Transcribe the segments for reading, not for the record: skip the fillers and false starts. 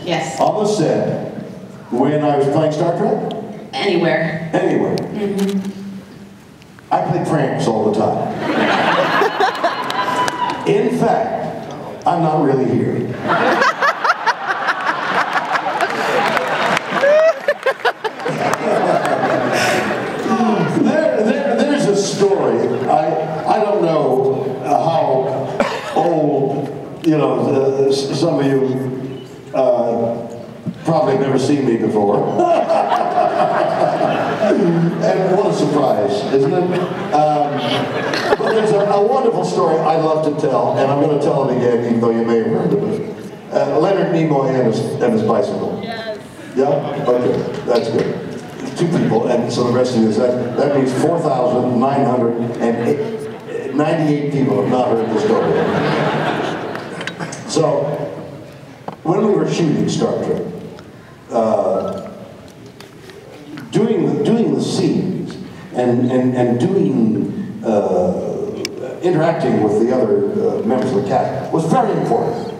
Yes. On the set, when I was playing Star Trek? Anywhere. Anywhere. I play pranks all the time. In fact, I'm not really here. There's a story. I don't know how old, you know, some of you probably have never seen me before. And what a surprise, isn't it? But there's a wonderful story I love to tell, and I'm going to tell it again, even though you may have heard of it. Leonard Nimoy and his bicycle. Yes. Yeah? Okay, that's good. Two people, and so the rest of you, that means 4,998 people have not heard the story. So, when we were shooting Star Trek, doing the scenes and interacting with the other members of the cast was very important.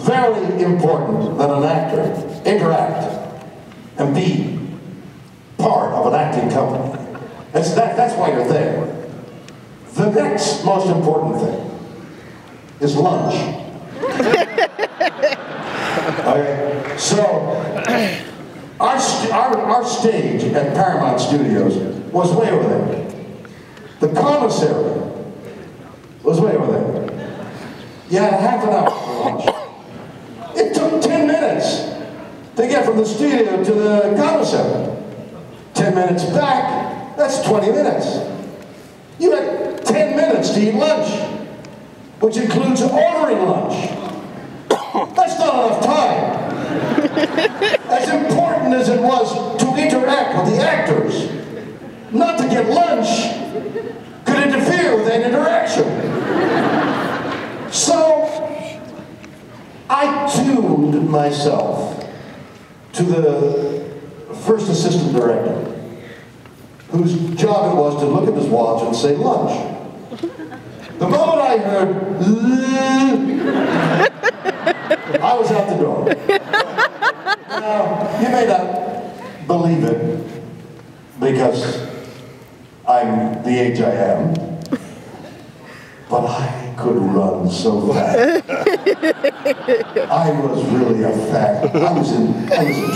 Very important that an actor interact and be part of an acting company. That's why you're there. The next most important thing is lunch. Okay, so our stage at Paramount Studios was way over there. The commissary was way over there. You had half an hour for lunch. It took 10 minutes to get from the studio to the commissary. 10 minutes back, that's 20 minutes. You had 10 minutes to eat lunch, which includes ordering lunch. That's not enough time. As important as it was to interact with the actors, not to get lunch could interfere with that interaction. So, I tuned myself to the first assistant director, whose job it was to look at his watch and say lunch. The moment I heard, I was out the door. Now, you may not believe it, because I'm the age I am, but I could run so fast. I was really a fat. I was in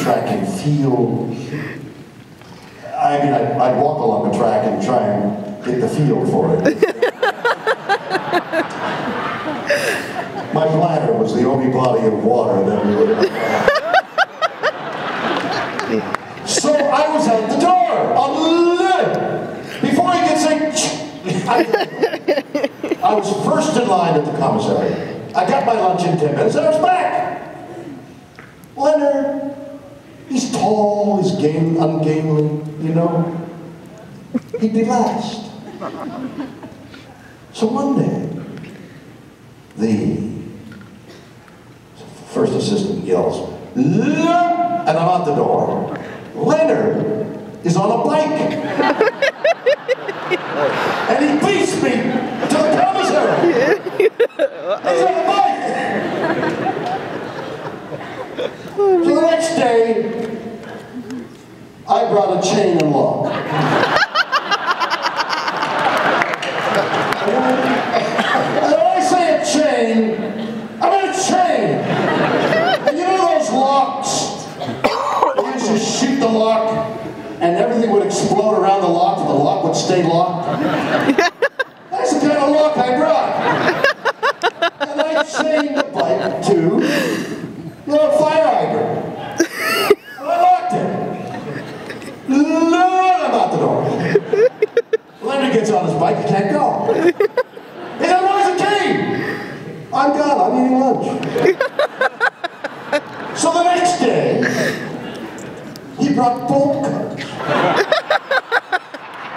track and field. I mean, I'd walk along the track and try and get the feel for it. My bladder was the only body of water that we would have. So I was out the door. Before I could say, I was first in line at the commissary. I got my lunch in 10 minutes and I was back. Leonard, he's tall, he's ungainly, you know. He'd be last. So one day, the first assistant yells, and I'm out the door. Leonard is on a bike. And he beats me to the commissary. He's on a bike. So the next day, I brought a chain and lock. And when I say a chain, I mean a chain. And you know those locks? You used to shoot the lock and everything would explode around the lock and the lock would stay locked. That's the kind of lock I brought. And I chained the bike to the fire hydrant. And I locked it. I'm out the door. Leonard gets on his bike, he can't go. He said, "Where's the key?" I'm gone, I'm eating lunch. So the next day, he brought bolt cutters.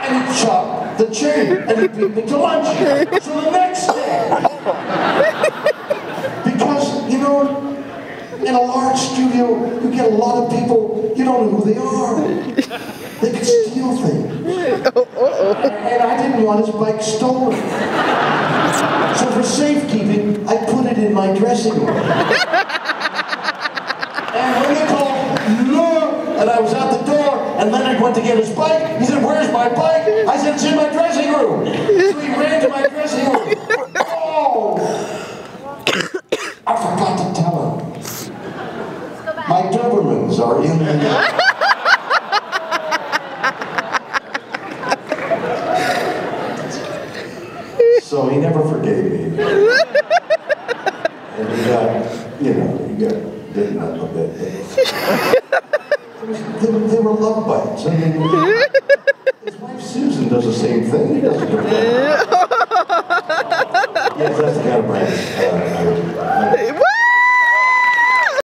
And he chopped the chain, and he beat me to lunch. So the next day, because, you know, in a large studio, you get a lot of people, you don't know who they are. They can steal things. And I didn't want his bike stolen. So for safekeeping, I put it in my dressing room. went to get his bike. He said, "Where's my bike?" I said, "It's in my dressing room." So he ran to my dressing room. Oh! I forgot to tell him. My Dobermans are in the... So he never forgave me. And he got, you know, he got bitten up a bit. They were love bites. I mean, his wife Susan does the same thing. He doesn't do that. Yes, that's the kind of brand I would